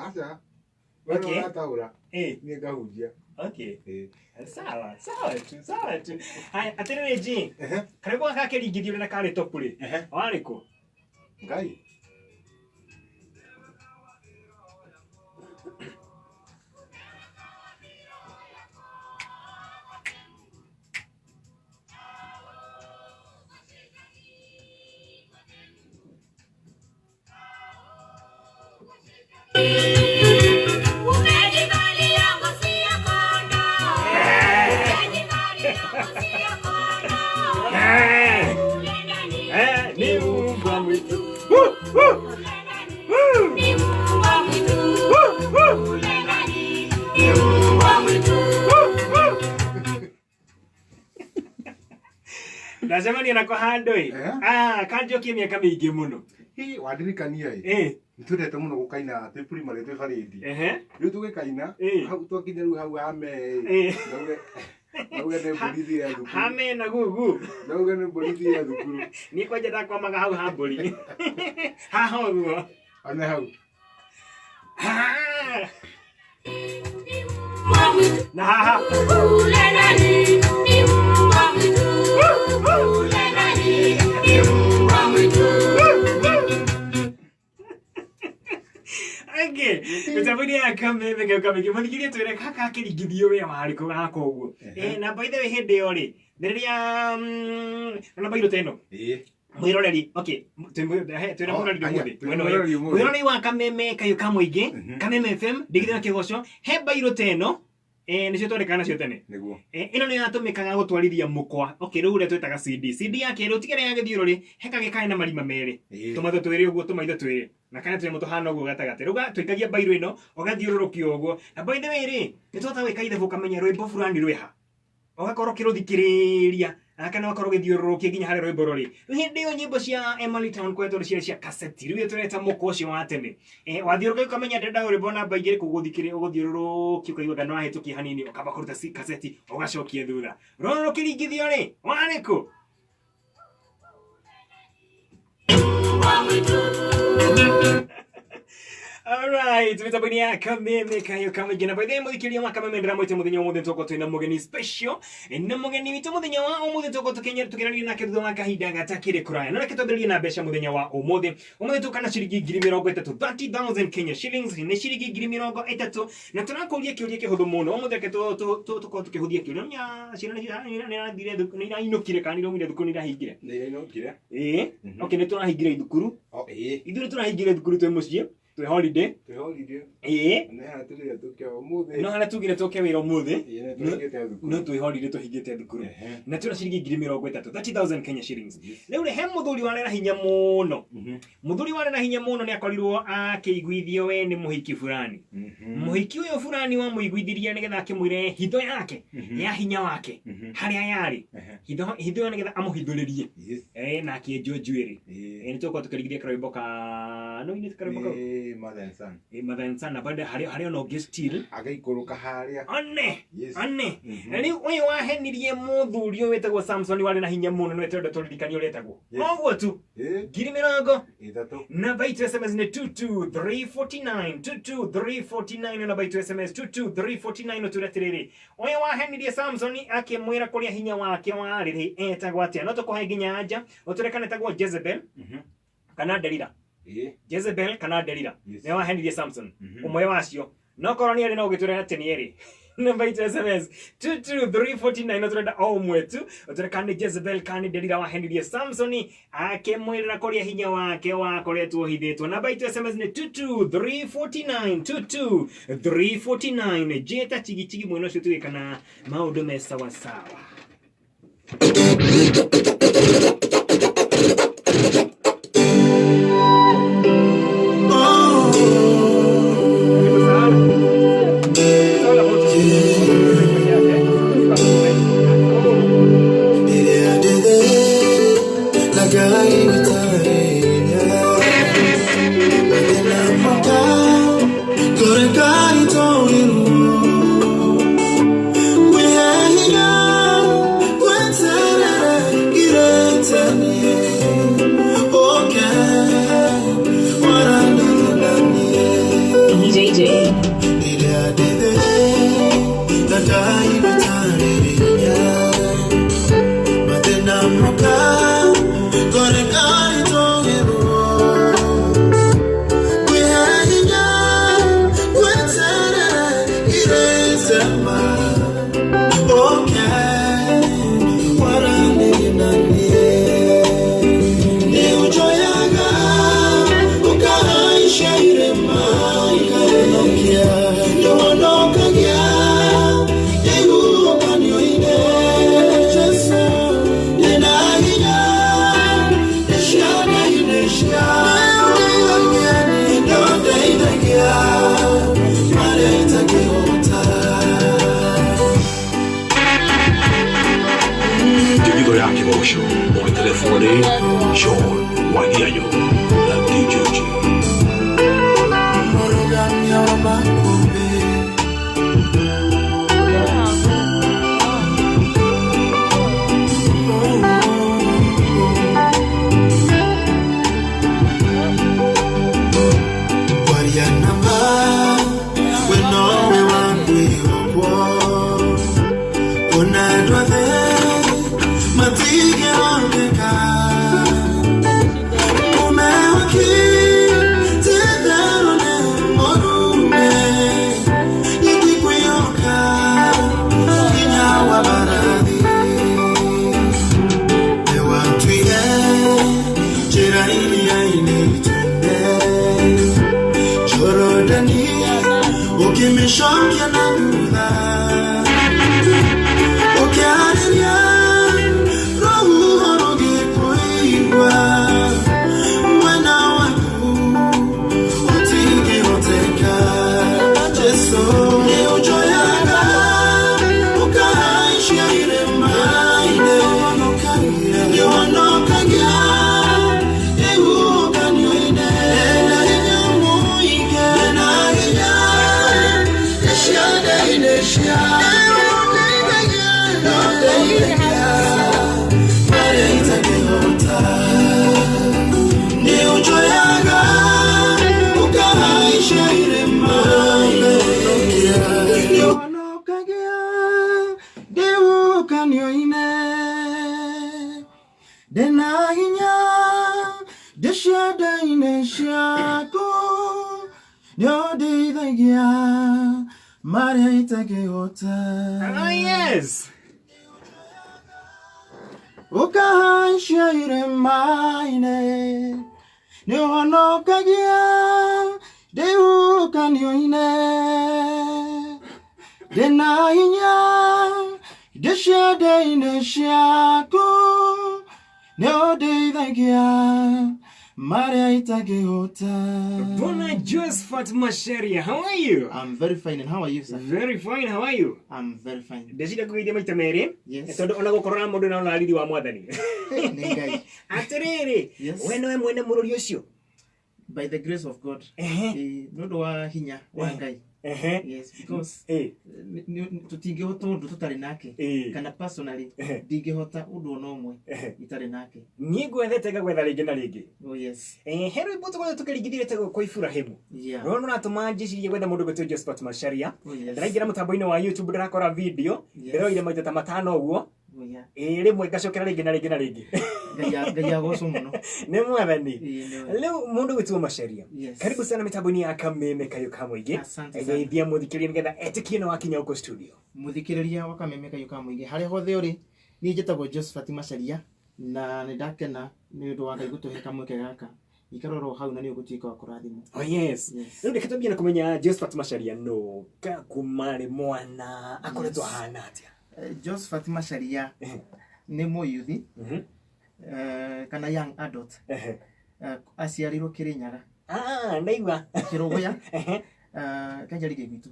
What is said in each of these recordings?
Acha. Okay. Ataura. Ni ngahunjia. Okay. Sawa tu. Hai, atere ji. Karibu kake ligithio na kare topuri. Wariko. Ngai. Lazima ni nako handoi. Kanjo kimya kama ige muno. Hii wadirikania nitudete muno gukaina te primary te faridi. Riu tugikaina hau twakinya riu hau hame. Nauga ne bolithi ya thukuru. Hame na gugu. Nauga ne bolithi ya thukuru. Ni kwaje ta kwa maga hau ha boli. Ha ho guo. Ana hau. Na ha. Okay, utabudi akame kama kimonikirie twere kaka kirigithio we mariko gako uguo. Na by the way hende yori. Ndiria na bairo teno. Mwiroreri. Okay, twere mwiroreri umuthi. Mwiroreri wa kameme kayo kamuingi, Kameme FM, digithio kigoco, he bairo teno. Nicio twandikana cio tene. Niguo. Ino ni yatumikaga gutwarithia mukwa. Okay, riu ure twetaga CD. CD yake riu tigere ya githiururi, hekage kae na marima meri. Tumatho twiri uguo tumaitho twiri. Na kana twe mutuhana uguo gatagate. Ruga twikagia bairo ino, ogathiururukia uguo. Na by the way ri, nitwota wika ithe kamenya rwimbo fulani rwiha. Ogakorwo kiruthikiriria. Akana wakorwo githiururukia ginya hari rwimbo ruri. Hindi yo nyimbo cia Emily Town kwetu cia cassette. Riu tureta muko ucio wa tene. Wathiururukia ukamenya ndenda rwimbo na baigire kuguthikiria uguthiururukia ukaigua kana wahituki hanini ukaba kuruta cassette ugacokia thutha. Roro kiringithio ri, wariko. Alright, vitabunia Kameme kayo kama jina by the muthikiriria wa Kameme ndira mwite muthenya umuthi toko twina mugeni special na mugeni witu muthenya wa umuthi toko tukiranira nake thutha wa kahinda gatakire kuraya na kitobeliria na besha muthenya wa umuthi tukana ciringi 30,000 Kenya shillings ni ciringi 30,000 na tunakuria kiuria kihuthu muno umuthi ke tuko tukihuthia kiuria nya ciana ni ndire thukuru ni inukire kana ni thukuru ni rahingire okay ni tunahingire thukuru ithuĩ turahingire thukuru twi muciĩ twi holiday no hana tugire tuke wira umuthi no twi holiday tuhingite thukuru na tuna ciringi 30,000 Kenya shillings riu he muthuri warera hinya muno ni akorirwo akiguithio we ni muhiki fulani muhiki uyo fulani wa muiguithiria nigetha akimwire hitho yake ya hinya wake haria yari hitho nigetha amuhithuririe na akienjwo njuiri ni tuko tukirigithia karwimbo ka no ini karwimbo ka Mother and Son na bado haria no guest still agaikuruka haria anne ni uyu wahenirie muthuri uyu wetagwo Samson wale na hinya muno no twende turirikania uretagwo noguo tu 30,000 na baitu SMS ni 22349 na baitu SMS 22349 uturetiriri uyu wahenirie Samson akimwira kuria hinya wake wariri etagwo atia no tukohe ginya anja uturekana etagwo Jezebel kana Delila Jezebel kana Delila ne wahenirie Samson umwe wacio no koroni ari no giturena tenieri number SMS 22349 no turenda o mwetu uturekana Jezebel kana Delila wahenirie Samson akemwira kuria hinya wake wakoretwo hithitwo number SMS ni 22349 jeta chigi mweno cio tugikana maundu me sawa sawa. We are here, Yes. Uka shire mine. No no kagia. De uka nyoine. De na inya. De shade ine shaku. No de thagia. Maria Itageota. Bona Josephat Masharia, how are you? I'm very fine, and how are you, sir? Very fine, how are you? I'm very fine. Desida kuidia maita mere? Yes. Etondo ona gukora mundu na alidi wa mwathani. Nengai. Atiriri. Yes. Weno mwene mururi ucio. By the grace of God. Nodo wa hinya wa ngai. Yes, because tutingehota undu tutari nake kana personally ndingehota undu ono umwe itari nake ni gwethete gwetha ringi na ringi. Oh yes. Hero ibuto gwa tukarigithirite kwa Ibrahimu. Yeah. Rono natuma njicirie gwetha mundu gwetwo Josephat Masharia. Oh yes. Ndiraingira mutambo-ini wa YouTube ndirakora video. Ndiroire maita ta matano uguo. Oh yeah. Rimwe ngacokera ringi na ringi na ringi. Gaya goso muno. Ni mwathani. Leo mundu gwetwo Masharia. Yes. Karibu sana mitambo-ini ya Kameme Kayo Kamwingi. Asante sana. Ngeithia muthikirie nigetha etikie na wakinya uko studio. Muthikiriria wa Kameme Kayo Kamwingi hari hothe uri ni njitagwo Josephat Masharia na nindakena ni undu wa Ngai gutuhe kamweke gaka ikaroro hau na ni ugutuika wa kurathimo. Oh yes. Ndio ndikatambia na kumenya Josephat Masharia no ka kumare mwana akoretwo hana atia. Josephat Masharia ni muyuthi kana young adult aciarirwo Kirinyaga. Ndaigua Kirogoya kanjarige gwitu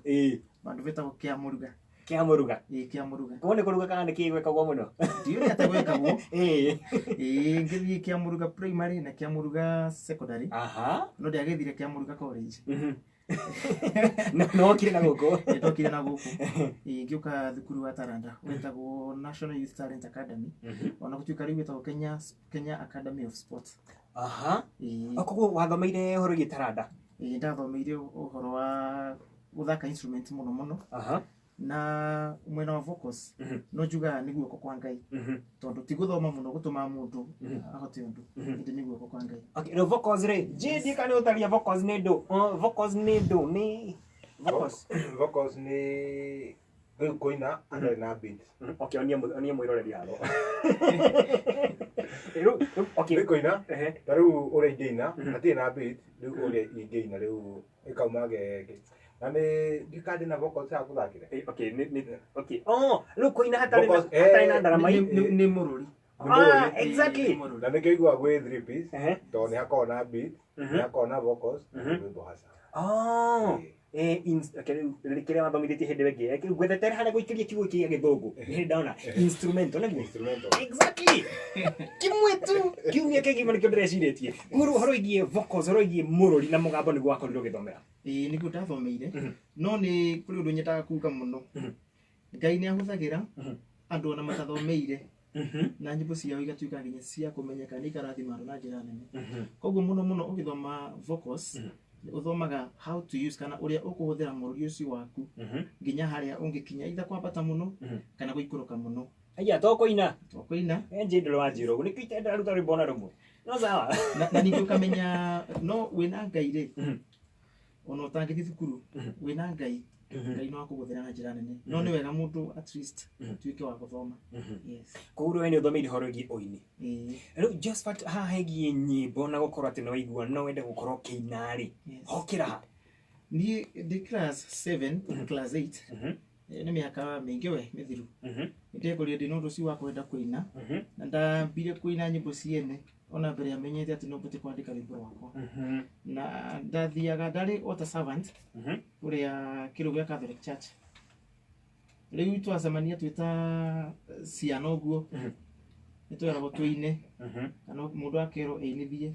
bandu betagwo Kiamuruga. Kiamuruga. Kiamuruga. Kone kuruga kana kigwekagwo muno. Ndio atagwekagwo. Ngithi Kiamuruga primary na Kiamuruga secondary. No ndiagethire Kiamuruga college. No kire na guko. Ndokire na guko. Ngiuka thukuru wa Taranda wetagwo National Youth Talent Academy. Ona gutuika riu wetagwo Kenya Academy of Sports. Akogwo wathomeire horo Taranda. Ndathomeire uhoro wa guthaka instrument muno na mwena wa vocals no juga ni guoko kwa Ngai tondu ti guthoma muno gutuma mundu ahote undu ndi ni guoko kwa Ngai. Okay, no vocals re jidi kana utaria vocals ni ndo vocals ni ndo ni vocals ni koina and na beat. Okay, onie mwiroreri halo. Okay, koina taru ore geina ati na beat riu ore geina riu ikaumage ane dikade na vocals ya kuthakire. Okay, okay. Riu koina hatari na ndarama ni mururi. Exactly. Na nikigwa gwe 3 piece to ni hakona beat ni hakona vocals wimbo hasa. Kile mathomithĩtie hĩndĩ ĩngĩ gwetete harĩa gũikĩria kiugo kĩa gĩthũngũ nĩ ndaona instrumental nĩguo exactly kimwe tu kiugo kĩngĩ nĩkĩo ndĩrecirĩtie guru horo igie vocals horo igie mũrũri na mũgambo nĩguo wakorirwo gĩthomera. Nĩguo ndathomeire no nĩ kũrĩ ũndũ nyendaga kuuga mũno. Ngai nĩ ahũthagĩra andũ ona matathomeire na nyimbo ciao igatuĩka nginya cia kũmenyeka nĩ ikarathima andũ na njĩra nene. Koguo mũno ũgĩthoma vocals uthomaga how to use kana uria ukuhuthira mũrũri ucio waku nginya haria ungikinya itha kwambata muno kana guikuruka muno. Aya tokoina njindiro wa njiro ni kwitenda ruta ribona rumwe no sawa na ningĩ ũkamenya no wĩna Ngai rĩ ona ũtangĩthiĩ thukuru wĩna Ngai Ngai no akũgũthĩra na njĩra nene no nĩ wega mũndũ at least tuĩke wa gũthoma. Yes, koguo we nĩ ũthomeire horo igie ũini. Rĩu Josephat haha hegie nyĩmbo na gũkorwo atĩ nĩ waigua no wende gũkorwo kĩina rĩ hokĩra ha? Niĩ ndĩ class 7 class 8 nĩ mĩaka mĩingĩ we mĩthiru nĩndekorire ndĩ na ũndũ ũcio wa kwenda kũina na ndambire kũina nyĩmbo ciene ona mbere ya menyete atĩ no mbote kwandĩka rwĩmbo rwakwa na ndathiaga ndarĩ water servant ũrĩa kĩrĩu gĩa Catholic Church. Rĩu twacemania twĩta ciana ũguo nĩtweragwo twĩine kana mũndũ akerwo einithie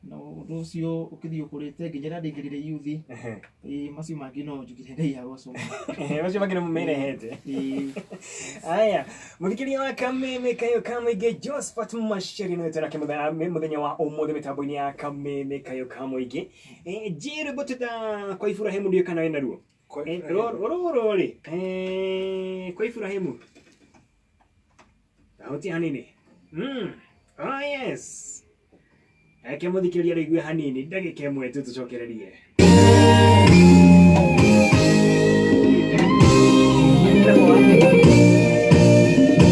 na ũndũ ũcio ũkĩthiĩ ũkũrĩte nginya rĩrĩa ndaingĩrire youth macio mangĩ no njugire Ngai agocwo macio mangĩ nĩ mũmerehete. Aya mũthikĩria wa Kameme Kayo Kamũingĩ Josephat Macharia nĩwe tũrake mũthenya wa ũmũthĩ mĩtambo-inĩ ya Kameme Kayo Kamũingĩ. Njĩ rwĩmbo twĩta kwa Iburahĩmu ndiũĩ kana wĩna ruo rũrũ rĩ kwa Iburahĩmu sauti hanini. Oh yes. Eke mũthikĩria rĩigue hanini ndagĩka ĩmwe tu tũcokererie.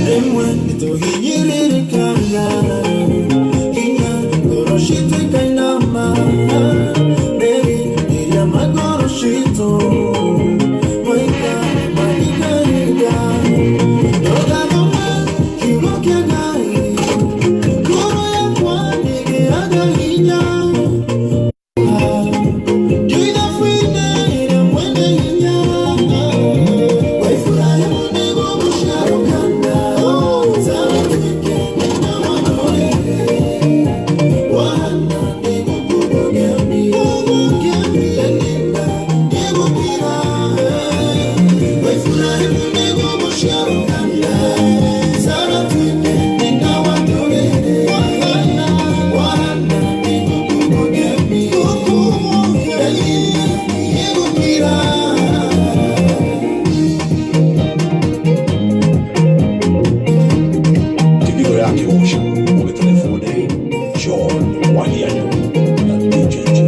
Remwe nitohinyirikana Kinya goroshito ikainama Baby iria magoroshito Moika malikariga Doga mama kiroke gai Koro ya kwanege aga hinya Juida fine ira mwende hinya Waifurahi munego musharukana Zara twike nina wanore Wana nego kubogemi Lenina nego kira Waifurahi munego musharukana Zara twike nina wanore Wana nego kubogemi Lenina nego kira Video yake Osha with telefone John Wahiano na DJJ.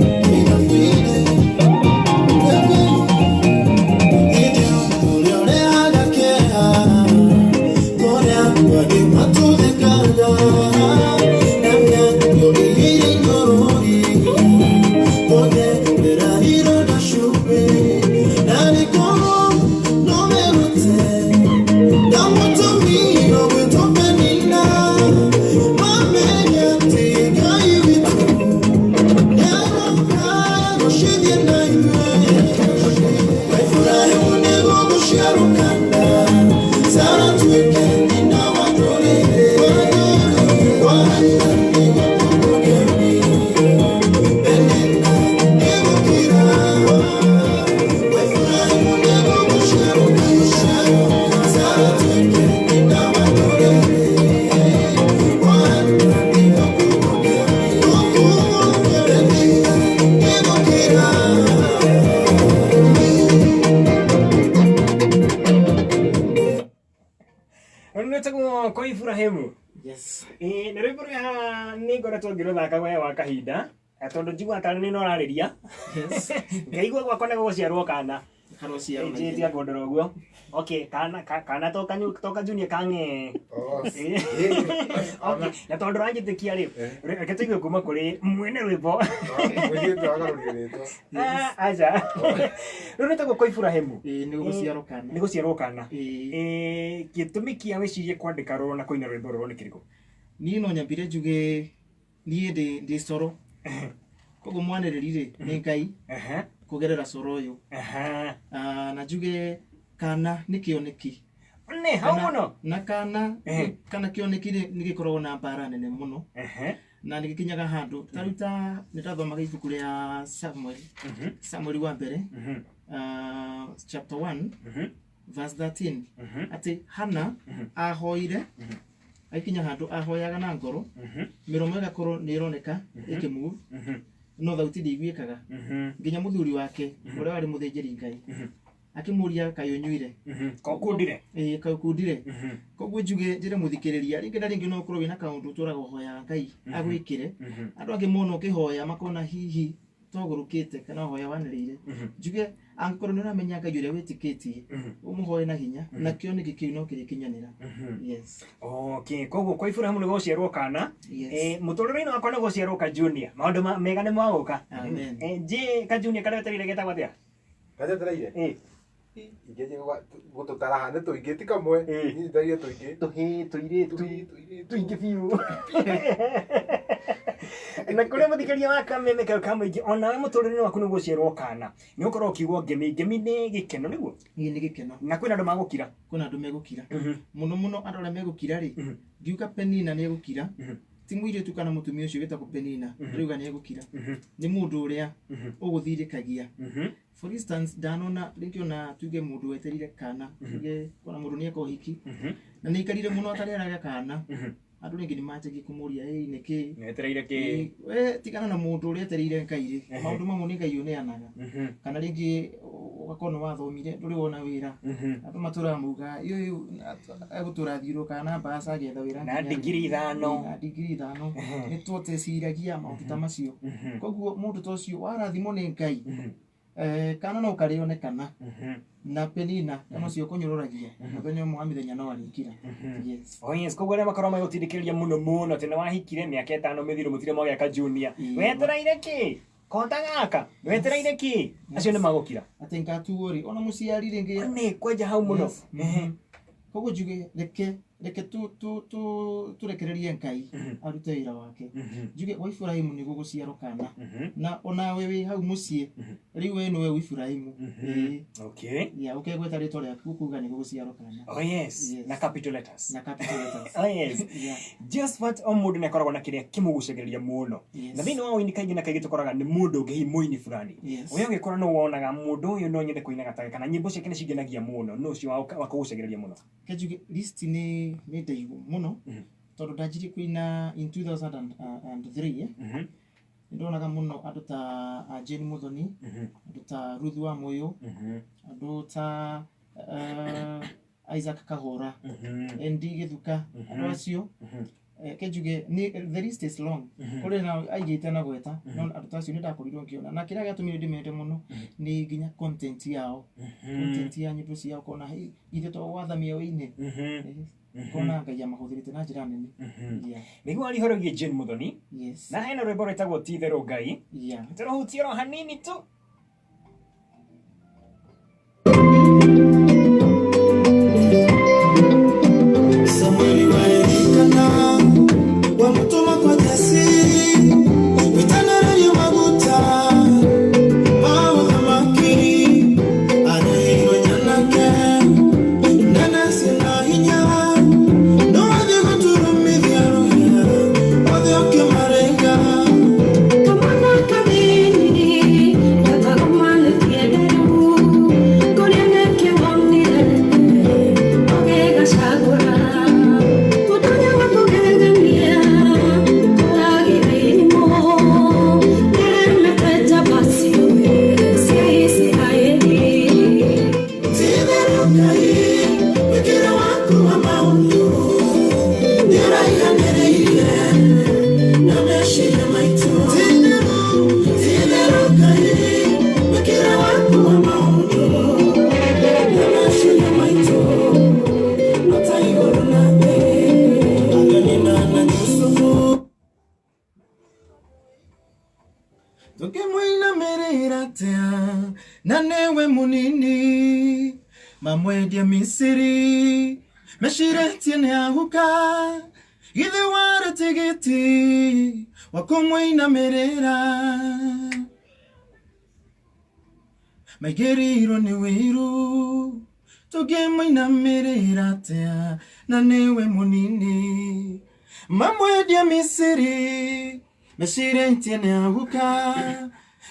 Quiero kwa Ibrahimu. Yes. Na rwimbo rwa nĩ ngoretwo ngĩrũthaka we wa kahinda tondũ njigua ta nĩ norarĩria. Yes. Ngaigua gwakwa nĩ gũciarwo kana. Harociarwo. Ĩnjĩtia ngondoro ũguo. Okay, kana toka junior kang'e. Okay, na tondũ ranjĩtĩkia rĩ, reke tũigue kuma kũrĩ mwene rwĩmbo. Aca. Rĩu nĩ tũgũkũ Ibrahimu. Nĩ gũciarwo kana. Nĩ gũciarwo kana. Gĩtũmi kĩa wĩcirie kwandĩka rũrũ na kũina rwĩmbo rũrũ nĩ kĩrĩkũ? Niĩ no nyambire njuge niĩ ndĩ coro. Koguo mwanĩrĩri rĩ nĩ Ngai kũgerera coro ũyũ. Na njuge kana nĩ kĩoneki. Nĩ hau mũno. Na kana kĩoneki nĩ gĩkoragwo na mbara nene mũno. Na nĩ gĩkinyaga handũ. Taruta nĩ ndathomaga ibuku rĩa Samuel wa mbere. Chapter 1 verse 13. Atĩ Hana ahoire aikinya handũ ahoyaga na ngoro. Mĩromo ĩgakorwo nĩ ĩroneka ĩkĩmove. No thauti ndĩiguĩkaga. Nginya mũthuri wake ũrĩa warĩ mũthĩnjĩri Ngai akĩmũria kaĩ ũnyuire. Kaukundire. Kaukundire. Koguo njĩre mũthikĩrĩria rĩngĩ na rĩngĩ no ũkorwo wĩna kaũndũ ũtũraga ũhoya Ngai agwĩkĩre. Andũ angĩ mona ũkĩhoya makona hihi togũrũkĩte kana ũhoya wanĩrĩire. Njuge angĩkorwo nĩ ũramenya Ngai ũrĩa wĩtĩkĩtie ũmũhoye na hinya na kĩoneki kĩu no kĩrĩkinyanĩra. Yes. Okay, koguo kwa Ibrahimu nĩ gũciarwo kana. Mũtũrĩre-inĩ wakwa nĩ gũciarwo ka junior. Maũndũ mega nĩ magũka. Amen. Ka junior karĩa wetereire getagwo atĩa? Gathetereire? Ingĩnjĩ gũtũtara hane tũingĩ ti kamwe. Niĩ ndaire tũingĩ. Tũingĩ biũ. Na kũrĩa mũthikĩria wa kameme kau ka mũingĩ onawe mũtũrĩre-inĩ waku nĩ gũciarwo kana. Nĩ ũkorwo ũkiugwo ngemi nĩ gĩkeno nĩguo? Nĩ gĩkeno. Na kwĩna andũ magũkira? Kwĩna andũ megũkira. Mũno andũ arĩa megũkira rĩ, ngiuga Penina nĩ egũkira. Ti mũirĩtu kana mũtumia ũcio wĩtagwo Penina. Ndĩrauga nĩ egũkira. Nĩ mũndũ ũrĩa ũgũthirĩkagia. For instance, ndanona rĩngĩ ona tuge mũndũ wetereire kana. Tuge ona mũndũ nĩ eka ũhiki. Na nĩ aikarire mũno atareraga kana. Andũ rĩngĩ nĩ manjagia kũmũria nĩkĩ? Wetereire kĩ? We tigana na mũndũ ũrĩa etereire Ngai rĩ. Maũndũ mamwe nĩ Ngai ũneanaga. Kana rĩngĩ ũgakorwo nĩ wathomire ndũrĩ wona wĩra. Andũ matũraga mauga ũyũ egũtũra thiũrũrũka na mbaca agĩetha wĩra. Na ndigiri 5. Na ndigiri 5. Nĩ twoteciragia maũndũ ta macio. Koguo mũndũ ta ũcio warathimwo nĩ Ngai. Kana no karĩonekana. Na Penina no cio kũnyũrũragia. Mũthenya ũmwe wa mĩthenya no arĩkira. Yes. Oh yes, koguo arĩa makorwo magũtindĩkĩrĩria mũno atĩ nĩ wahikire mĩaka 5 mĩthiru mũtire mwagĩaka junior. Wetereire kĩ? Kota gaka. Wetereire kĩ? Acio nĩ magũkira. Atĩ ngatuo rĩ ona mũciari rĩngĩ. Nĩ kwenja hau mũno. Koguo njuge reke turekererie Ngai arute wĩra wake. Njuge wa Ibrahimu nĩ gũgũciarwo kana. Na onawe wĩ hau mũciĩ rĩu we nĩwe Ibrahimu. Okay. Ya ũkegweta rĩtwa rĩaku kuuga nĩ gũgũciarwo kana. Oh yes. Na capital letters. Na capital letters. Oh yes. Just what mũndũ nĩ akoragwo na kĩrĩa kĩmũgucagĩrĩria mũno. Na thĩinĩ wa ũini kaingĩ na kaingĩ tũkoraga nĩ mũndũ ũngĩ hihi mũini fulani. Ũyũ ũngĩkora no wonaga mũndũ ũyũ no nyende kũina gataga kana nyĩmbo ciake nĩ cingenagia mũno. No ũcio wakũgucagĩrĩria mũno. Kenjuge list nĩ ndaigu mũno tondũ ndanjirie kũina in 2003 ndonaga mũno andũ ta Jane Muthoni, andũ ta Ruth wa Moyo, andũ ta Isaac Kahora, ND Githuka, andũ acio kenjuge the list is long. Kũrĩ na aigĩte na gweta no andũ ta acio nĩ ndakorirwo ngĩona na kĩrĩa gĩatũmire ndĩmende mũno nĩ nginya content yao. Content ya nyĩmbo ciao kona ithe to wathamia wĩine. Kona Ngai amahũthĩrĩte na njĩra nene. Nĩguo arihorogie Jane Muthoni. Yes. Na hena rwĩmbo rwĩtagwo ti itherũ Ngai. Tũrũhutie ro hanini tu. Come on, na newe munini mamwendia Misiri meshire ne ahuka githe wara tigiti wakumwina merera mageriro ni wiru tugemwina merera tea na newe munini mamwendia Misiri meshire ne ahuka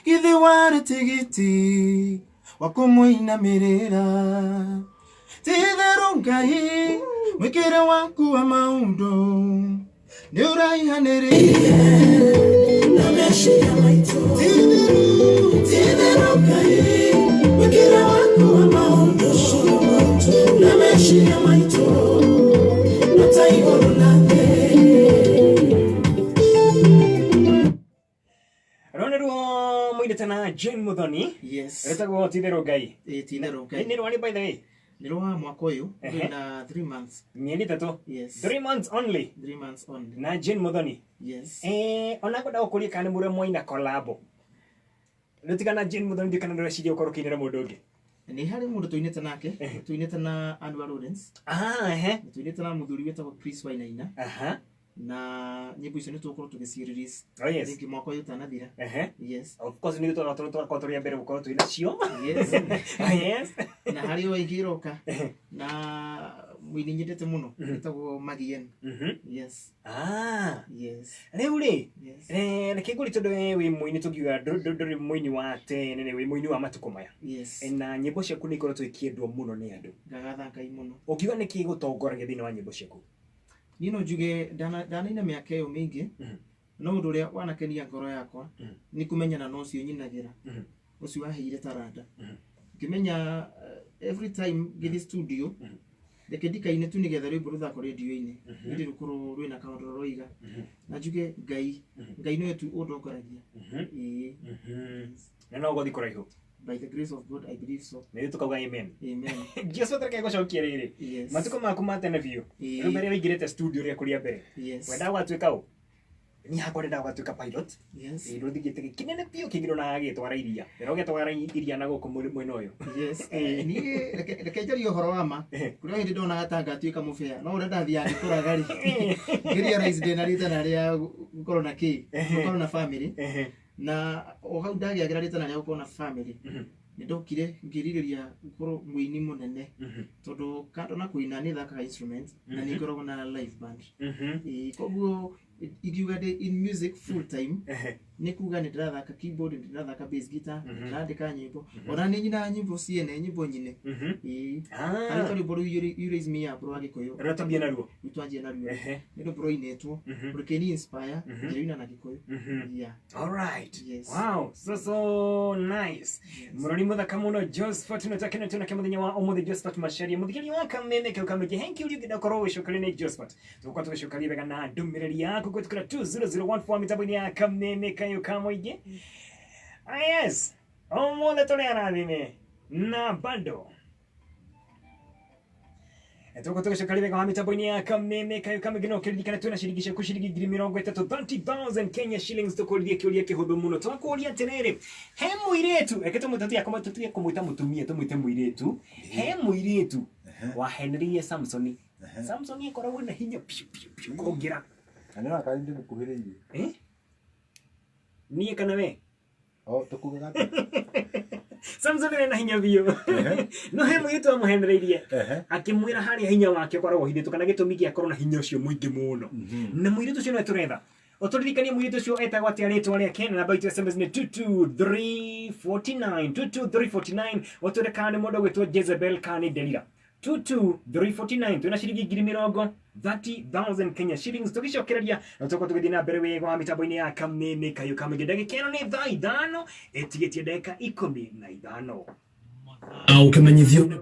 githe wara tigiti wakumwina merera Titheru Ngai mwikire waku wa maundo ni uraihanĩrĩirie na meciria maitũ Titheru Ngai mwikire waku wa maundo na meciria maitũ no ta igũrũ na thĩ Roneruo muidetana Jane Muthoni. Yes. Etagwo Titheru Ngai. Titheru Ngai. Ni rwani by the way. Nilwa mwaka uyu na 3 months. Mieri 3. Yes. 3 months only. 3 months only. Na Jane Muthoni. Yes. Ona kwenda gukuria kana mure moina collabo. Rutikana Jane Muthoni dikana ndorecirie ukoro kinira mundu ungi. Ni hari mundu tuinete nake, tuinete na Anwar Lawrence. Tuinete na muthuri wetagwo Chris Wainaina. Na nyimbo icio nitukorwo tugicirelease. Oh yes. Thinki mwaka uyu tanathira. Yes. Of course ni twa toria mbere gukorwo tuina cio. Yes. Yes. Na hari o ingiroka na mwini nyendete muno wetagwo Magien. Yes. Yes. Riu ri. Yes. Reke nguri tondu wi mwini tugiuga nduri mwini wa tene wi mwini wa matuko maya. Yes. Na nyimbo ciaku ni ikorwo twikiendwo muno ni andu. Ngagatha Ngai muno. Ukiuga ni kigutongoragia thini wa nyimbo ciaku. Nino njuge ndanaina miaka iyo mingi no undu uria wanakenia ngoro yakwa ni kumenyana no cio nyinagira ucio waheire taranda ngimenya every time gidi studio reke ndikaine tu nigetha rwimbo ruthako radio-ini ndi rukuru rwina kaundu roiga na njuge Ngai no tu udongoragia na no gothi kuraihu. By the grace of God, I believe so. Nĩ tukauga amen. Amen. Jesu atareke gucokia riri. Yes. Matuko maku matene biũ. Rĩu mbere wĩingĩrĩte studio ria kuria mbere. Yes. Wenda gwatuĩka ũ? Ni hakwa nenda gwatuĩka pilot. Yes. Rĩu thigĩte kinene biũ kĩgiro na gĩtwara iria. Rĩu gĩtwara iria na gũkũ mwena ũyũ. Yes. Ni reke njarie ũhoro wa ma. Kũrĩa hĩndĩ ndona gatanga atuĩka mũbĩa. No ũrĩa ndathiaga ndĩkũraga rĩ. Ngĩrealize ndĩna ritana rĩa gũkorwo na kĩ? Gũkorwo na family. Na o hau ndagĩagĩra ritana rĩa gũkorwo na family. Nindokire ngiririria gukoro muini munene tondu kando na kuina ni thakaga instruments na ni ngoragwo na live band koguo igiuga in music full time ni kuga ni ndirathaka keyboard ni ndirathaka bass guitar ndandika nyimbo ona ni nyina nyimbo ciene nyimbo nyine ari tori boru you raise me up ro agikoyo ratambia naruo itwanjie naruo ni ndo bro inetwo rukeni inspire ndirina na gikoyo yeah. All right. Yes. Wow, so nice. Muroni muthaka muno Josephat tunataka tuna muthenya wa umuthi Josephat Macharia muthikiri wa kamene ke ukamije henki uri gidakoro wicukari ni Josephat tukwa tucukari bega na ndumiriri yako gwetukira 20014 mitabuni ya kamene kayo kamoige. Yes. Omuthi tuli arathime na bando Etoko tucukari bega wa mitabuni ya kamene kayo kamigino kiririkana tunashirikisha kushiriki 30,000 Kenya shillings tukuria kiuria kihuthu muno twakuria tiriri he muiretu eketo mutatu yakoma tutuye kumuita mutumia tumwite muiretu he muiretu wa Henry Samson Samson ikoragwo na hinya piu kugira anena kali ndi mukuhiririe niye kana we tukugaga Samson ena hinya biu no he muiretu amuhenreirie akimwira hari hinya wake koragwo hithitu kana gitumi kia korona hinya ucio muingi muno na muiretu ucio no turetha otoririkanie muiretu ucio etagwo atia ritwa ria Kenya na baitu SMS ni 22349 otorekane mundu gwitwo Jezebel kani Delila 22349 tuna shilingi 30,000 Kenya shillings tugicokereria tuko tugithii na mbere wega wa mitambo-ini ya kamene kayo kamigenda gikeno ni thaa ithano etigetie ndagika 15 au kemenyithio ni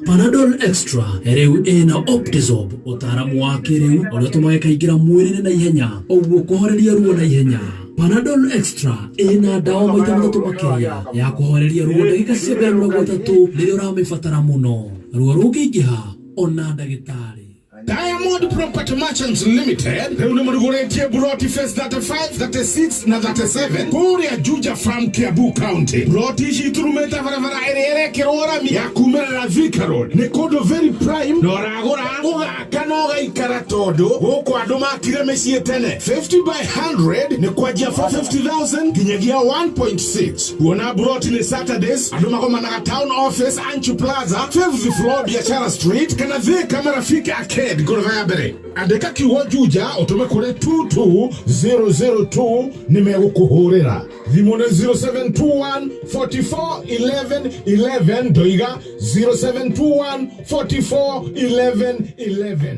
Panadol Extra rĩu ina Optizorb utaramu wa kĩrĩu ũrĩa ũtũmaga kaingĩra mwĩrĩ-inĩ na ihenya ũguo kũhoreria ruo na ihenya. Panadol Extra ina dawa maita matatũ makĩria ya kũhoreria ruo ndagĩka cia mbere 30 rĩrĩa ũramĩbatara mũno. Ruo rũngĩingĩha ona ndagĩtarĩ Diamond Property Merchants Limited rĩu nĩ mũrugũrĩtie buroti phase 35, 36 na 37 kũrĩa Juja Farm, Kiambu County. Buroti ici turumĩte barabara ĩrĩa ĩrekĩrwo rami ya kumĩrĩra Thika Road. Nĩ kũndũ very prime na ũragũra ũgaka na ũgaikara tondũ gũkũ andũ makire mĩciĩ tene. 50 by 100 nĩ kwanjia 450,000 nginyagia 1.6. Kuona buroti nĩ Saturdays andũ magomanaga Town Office, Anchu Plaza, 5th floor, Biashara Street kana Thika Marafiki Arcade gorofa ya mbere. Andĩka kiugo Juja ũtũme kũrĩ 22002 nĩmegũkũhũrĩra. Thimũ nĩ 0721 44 11 11 ndoiga 0721 44 11 11.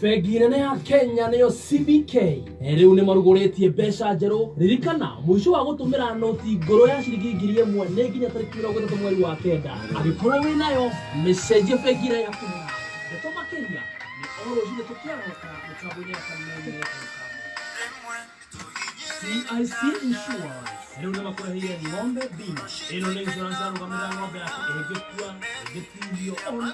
Bengi nene ya Kenya niyo CBK riu ni marugũrĩtie mbeca njerũ. Ririkana mũico wa gũtũmĩra noti ngũrũ ya ciringi 1,000 nĩ nginya tarĩki 30 mweri wa kenda. Angĩkorwo wĩnayo mĩcenjie bengi ĩrĩa yakũmĩra. Ndeto makĩria nĩ oro cire tũkĩarota mĩtambo-inĩ ya kanitha. CIC Insurance riu nĩ makũreheire ng'ombe bima. Ĩno nĩ insurance ya rũgamĩrĩra ng'ombe yaku ĩngĩkua, ĩngĩtihio ona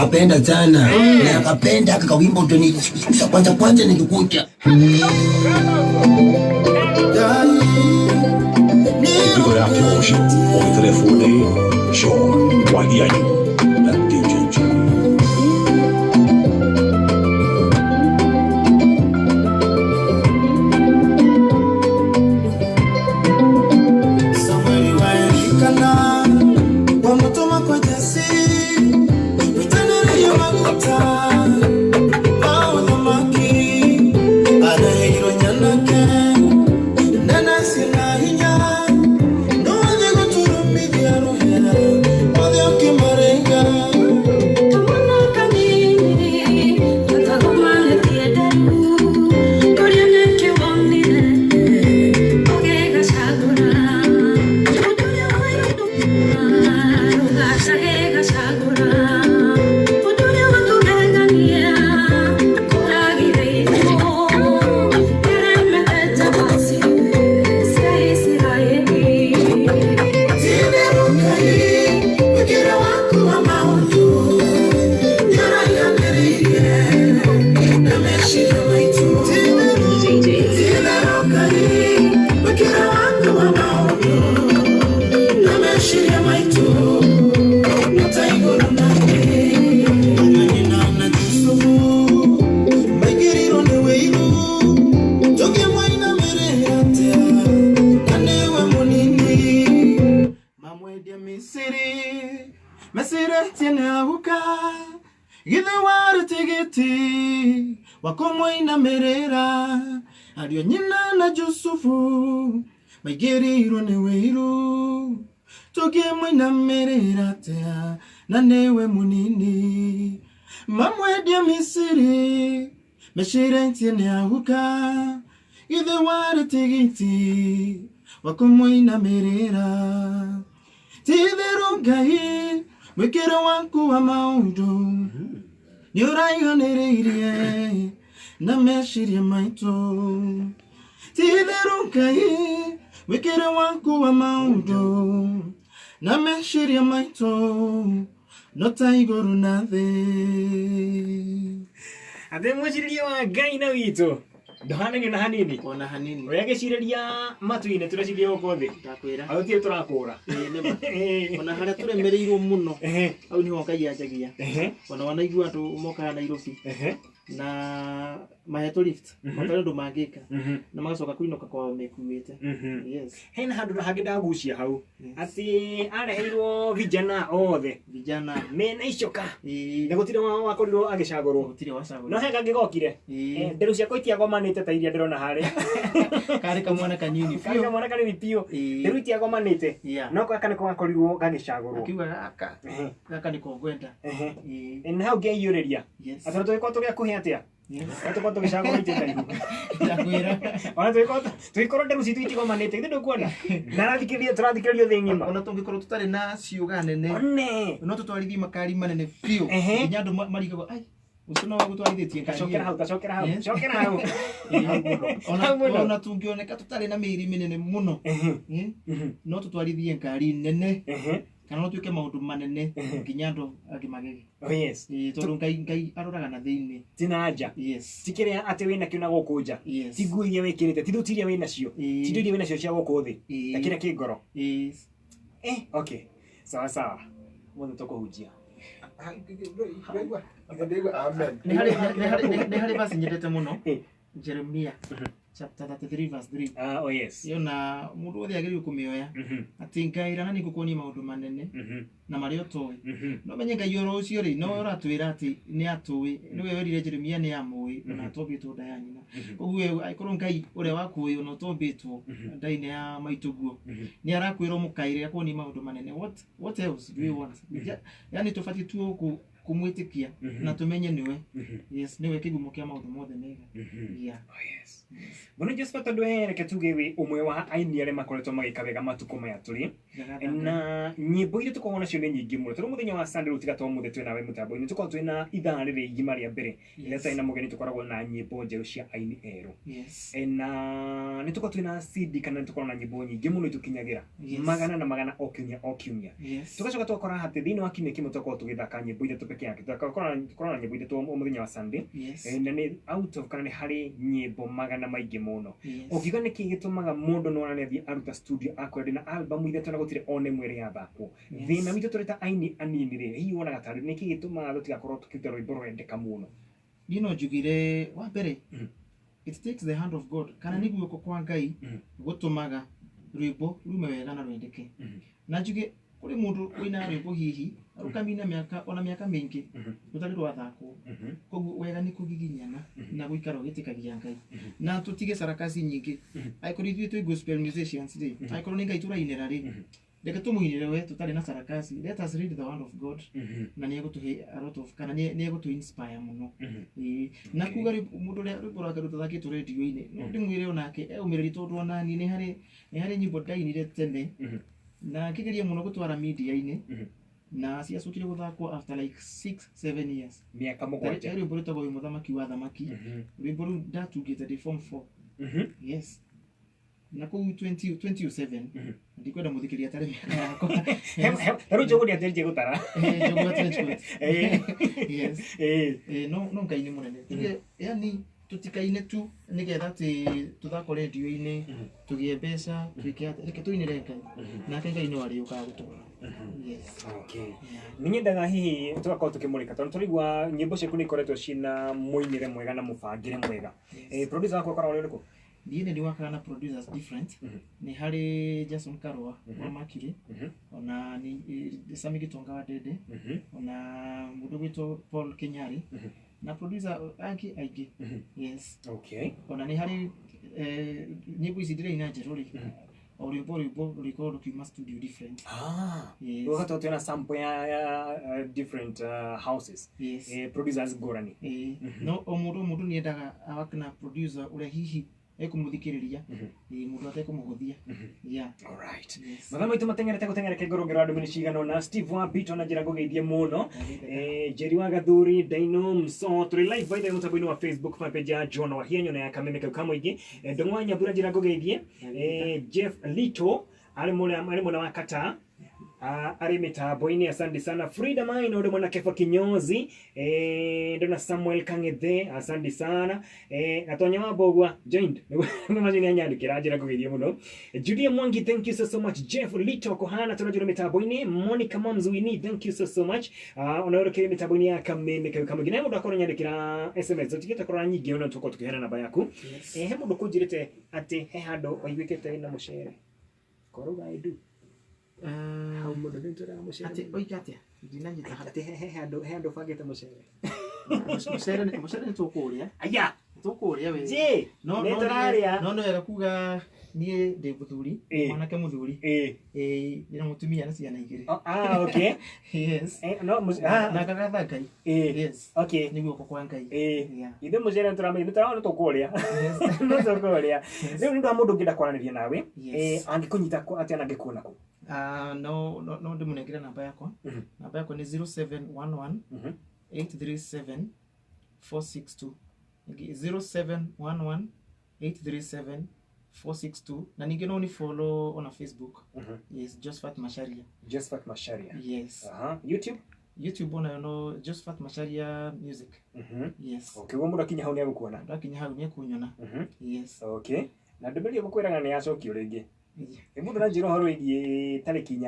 akakapenda sana na akapenda akakawimbo ndo nilisikiza kwanza nilikuja Igår after show och telefoni show wadiani na DJ wakomwaina merera ario nyina na Jusufu maigiriro ni wiru tukimwaina merera tea na newe munini mamwedia Misiri meshirentie ni ahuka ithe waratigiti wakomwaina merera titheru Ngai mwikiro waku wa maundu Nyoraiganireirie na meshiria maito titheru Ngai wikira waku wa maundu na meshiria maito no taiguru na thi ate mweciria wa Ngai na wito ndohanani na hanini ona hanini oya giciriria matu-ine tureciria uko thi ndakwira au tie turakura ona haria turemereirwo muno au ni Ngai ajagia ona wanaigua tu moka Nairobi na maheto lift makana ndo magika na magacoka kuinoka kwa mekuite yes hena handu hangi ndagucia hau ati areheirwo vijana othe vijana mena icoka na gutire wakorirwo agicagurwo gutire wacagurwo no henga ngigokire nderu ciakwa itiagomanite ta iria ndirona hari kari kamwana kanini kari kamwana kanini pio nderu itiagomanite no aka niko wakorirwo gagicagurwo akiuga aka niko ngwenda na hau ngeiuriria atoro twiko tugia kuhe atia Watu tukishagora itendaihu. Ndakwira. Ona twikoro nderu citu itigomanite ndio kuona. Narathikiria turathikirio thi ngima. Ona tungikorwo tutari na ciuga nene. One. No tutwarithie makari manene biu. Nginya andu marigago ai. Ucio no gutwarithitie ngari. Tacokera hau. Ona tungioneka tutari na miri minene muno. No tutwarithie ngari nene. Kana no tuike maundu manene nginya andu agimagege. Oh yes. Tondu Ngai aroraga na thiini. Tinaja. Yes. Tikire ati wina kiuna gukunja. Tigu iria wikirite, tithutiria wina cio. Tindo iria wina cio cia guku thi. Takira kingoro. Yes. Okay. Sawa. Mwana tukuhujia. Amen. Ni hari basi nyendete muno. Jeremia chapter 33 verse 3. Oh yes. Yona mundu wothe agiriwe kumioya. Ati Ngai rana ni kukuonia maundu manene na mario toy. No menye Ngai oro ucio ri no ratwira ati ni atui. Niwe werire Jeremia ni amui na tobitwo nda nyina. Koguo aikorwo Ngai uria wakuwi no tobitwo nda-ini ya maituguo. Ni arakwira mukaire akuonia maundu manene. What else do you want? Yani tofati tu kumwitikia na tumenye niwe. Yes, niwe kigumo kia maundu mothe mega. Yeah. Oh yes. Bono Joseph tondwe reke tuge wi umwe wa aini aria makoretwo magikabega matuko maya turi na nyimbo iria tukona cio ni nyingi muno turi muthenya wa Sunday rutiga to muthe twina we mutambo ni tuko twina ithaa riri igima ria mbere ila taina mugeni tukoragwo na nyimbo njeru cia aini eru na ni tuko twina CD kana tukona na nyimbo nyingi muno itukinyagira magana na magana o kiumia tugacoka twakora hati thini wa kiumia kimwe tukoragwo tugithaka nyimbo iria peke yake korana nyimbo ite to muthenya wa Sunday na ni out of kana ni hari nyimbo magana maingĩ mũno ũkiuga nĩ kĩĩ gĩtũmaga mũndũ no arathiĩ aruta studio akorera na album ithatu na gũtirĩ one mwere ya thako thĩna witũ tũrĩ ta aini anini rĩ hihi wonaga tarĩ nĩ kĩĩ gĩtũmaga tũtigakorwo tũkĩruta rwĩmbo rwendeka mũno njugire wa mbere it takes the hand of God kana nĩ guoko kwa Ngai gũtũmaga rwĩmbo rume wega na rwendeke na njuge kuri mundu wina rwĩmbo hihi arukamina miaka mĩingĩ rũtarĩ rwa thako koguo wega nĩ kũgiginyana na gũikara ũgĩtĩkagia Ngai na tũtige sarakasi nyingĩ aikorwo ithuĩ twĩ gospel musicians rĩ aikorwo nĩ Ngai tũrainĩra rĩ reke tũmũinĩre we tũtarĩ na sarakasi let us read the word of God na nĩ egũtũhe a lot of kana nĩ egũtũ inspire mũno na kuga mũndũ ũrĩa rwĩmbo rwake rũtathakĩtwo radio-inĩ no ndĩmwĩre onake eũmĩrĩri tondũ onani nĩ harĩ nyimbo ndainire tene na kigeria muno gutwara media-inĩ na ciacukire guthakwo after like 6-7 years miaka mũgwanja rwĩmbo rũtagwo wĩ mũthamaki wa thamaki rwĩmbo rũu ndatungĩte ndĩ form 4 yes na kũu 2007 ndikwenda mũthikĩria tarĩ mĩaka yakwa rĩu njũgũ nĩatĩrĩtie gũtara njũgũ atĩrĩtie yes no Ngai nĩ mũnene yani tutikaine tu nigetha tuthako radio-inĩ tũgĩe mbeca reke tũinĩre Ngai nake Ngai no arĩũkaga gũtũra yes okay nĩnyendaga hihi tũgakorwo tũkĩmũrĩka tondũ tũraigua nyĩmbo ciaku nĩ ikoretwo ciĩna mũinĩre mwega na mũbangĩre mwega producer wakwa ũkoragwo ũrĩ ũrĩkũ ndiye nĩ wakaga na producers different nĩ harĩ Jason Karwa wa Mercury ona ni Sami Gitonga wa Dede ona mũndũ gwĩtwo Paul Kenyari na producer aingĩ yes okay ona nĩ harĩ nyimbo ici ndĩrĩ ina njerũ rĩ o rwĩmbo rũrĩkorwo rũkiuma studio different yes ũgatwo twĩna sample ya different houses producers ngũrani no o mũndũ nĩendaga awake na producer ũrĩa hihi ekumuthikiriria mundu atekumuhuthia yeah all right mathaa maitũ matengerete gũtengereke ngorongero andũ mĩnĩ cigano na Steve wa Beat ona njĩra ngũgeithie mũno Jerry wa Gathuri Daino Mso tũrĩ live by the mũtambo-inĩ wa Facebook fan page ya John wa Hienyo na ya Kameme kau kamũingĩ Ndong'wa Nyambura njĩra ngũgeithie Jeff Lito arĩ mwana wa Kata ari mitambo-inĩ asante sana Frida Maina ule mwana Kefa Kinyozi ndona Samuel Kangethe asante sana atonya mabogwa joined nimajini anyandikira njira ngũgeithie mũno Julia Mwangi thank you so much Jeff Lito kohana tunajua mitambo-inĩ Monica Mamzuini thank you so much unaorokere mitambo-inĩ ya Kameme kama gine mundu akorwo nyandikira SMS zotigita korora nyingi ona tuko tukihana namba yaku he mundu kunjirite ati he handu oigwikite na mucere koruga idu how mundo ndio ndio mucere ati oikatia ndinanyita ati he handu fagete mucere mucere nitukuria aya tukuria we je no wega kuga nie ndi muthuri mwanake muthuri ina mutumia na ciana igiri okay yes no na kagatha Ngai yes okay ni guoko kwa Ngai ithe mucere turamenya tutaona tukuria no tukuria rĩu nĩ mundu ngĩenda kwaranĩria nawe angĩkũnyita ati anangĩkuona ku no ndimunengere namba yakwa ni 0711 837 462 0711 837 462 na ningĩ no ni follow on Facebook yes Josephat Masharia yes YouTube ona no Josephat Masharia music yes okay wo mũndũ akinya hau nĩ agũkuona nĩ akunyona yes okay na ndũmĩrĩrie gũkwĩraga nĩ yacokio rĩngĩ mũndũ na njĩra ũhoro wĩgiĩ tarĩki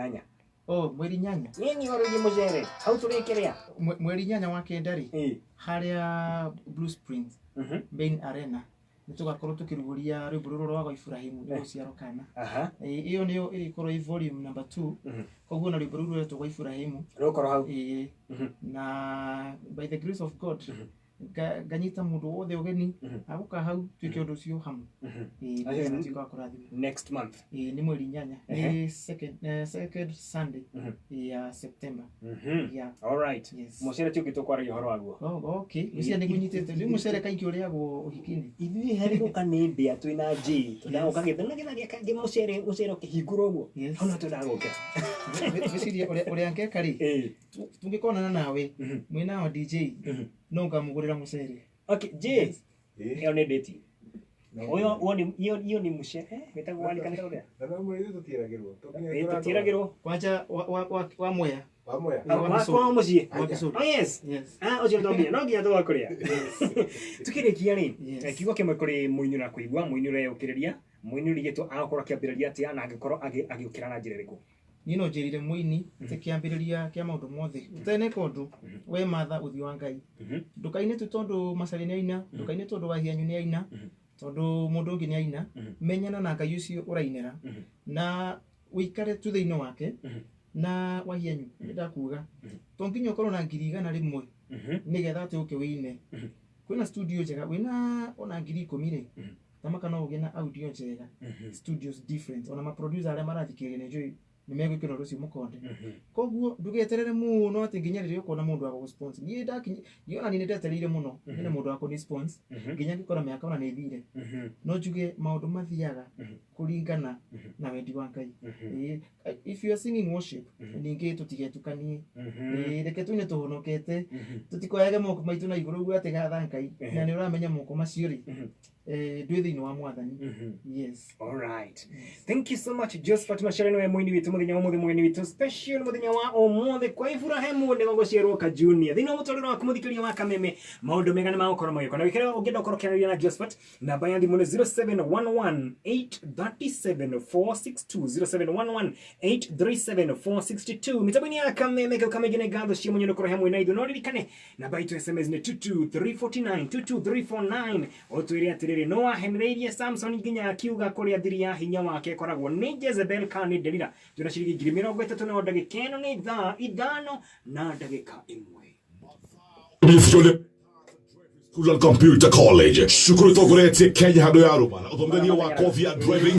8 mweri 8 nĩ ũhoro wĩgiĩ mũcere hau tũrĩkĩrĩa mweri 8 wa kenda rĩ harĩa Blue Springs main arena nitugakorwo tukiruguria rwĩmbo rũrũ rwa Ibrahimu nĩ gũciarwo kana iyo nĩyo ĩkorwo volume number 2 koguo na rwĩmbo rũrũ rwetwo Ibrahimu rũkorwo hau na by the grace of God nganyita mundu wothe ugeni aguka hau twike undu ucio hamwe next month ni mweri 8 ni second Sunday ya September yeah all right mucere tio gitũkwaragia uhoro waguo okay ucia ni gunyitete ni mucere kaingĩ ũrĩagwo ũhiki-inĩ ithuĩ harĩ gũkanĩ mbia twĩna J tũndaga gĩtharia kangĩ mucere ũkĩhingũra ũguo hau tũndaga gũka meciria ũrĩa ngeka rĩ tũngĩkonana nawe mwĩna wa DJ no ngamugurira mucere okay J ĩyo nĩ date iyo ni mucere wetagwo wani kanitha ũrĩa na mwezi tũtiragĩrwo tũtiragĩrwo kwanja wa Mwea Pamoja. Wako muciĩ. Wabisodo. Oh yes. Yes. Ucio ndombia no nginya twakuria. Tukirikia ni kiugo kimwe kuri muinyu na kuigua muinyu re ukiriria muinyu rigetwo agakora kiambiriria atia na agikorwo agiukira na njira iriku. Nino njirire muini te kiambiriria kia maundu mothe utene kondu we matha uthi wa Ngai ndukaine tu tondu macari ni aina ndukaine tondu wahianyu ni aina tondu mundu ungi ni aina menyana na Ngai ucio urainera na uikare tu thiini wake na wahianyu ndakuga tonginya ukorwo na ngiri igana rimwe nigetha ati uke wine kwina studio njega wina ona ngiri 10 ri tamaka no ugie na audio njega studios different ona ma producer aria marathikiriria ni njui ni megwikira rucio mukonde koguo ndugeterere muno ati nginya ririo ukona mundu wa gusponsor ni ndakinyi yona ni ndetereire muno ni mundu wa ku sponsor nginya ngikora miaka ona ni thire no njuge maundu mathiaga kuringana na wendi wa Ngai if you are singing worship ningi tutigetukanie reke tuine tuhonokete tutikoyage moko maitu na iguru gwa tigatha Ngai na ni uramenya moko macio ri ndwi thiini wa mwathani yes all right thank you so much Josephat Macharia we muini witu muthenya wa muthenya witu special muthenya wa omothe kwa Ibrahim ne gogociarwo ka junior thina mutorero wa kumuthikiria wa kameme maundu mega ni magukora magiko na wikira ungenda ukorokereria na Josephat namba ya thimu ni 0711837462 0711837462 mitabini ya kameme kwa kamegene gado cia munyo koro hamwe na ithu no ririkane namba itu SMS ni 22349 22349 otwire atiriri no wahenereirie Samson nginya akiuga kuria thiri ya hinya wake koragwo ni Jezebel kana Delila tuna ciringi 30 na ndagika ino ni thaa 5 na ndagika 1 School Computer College. Shukuru togoretie Kenya hado ya Rubala. Uthomithania wa Coffee Driving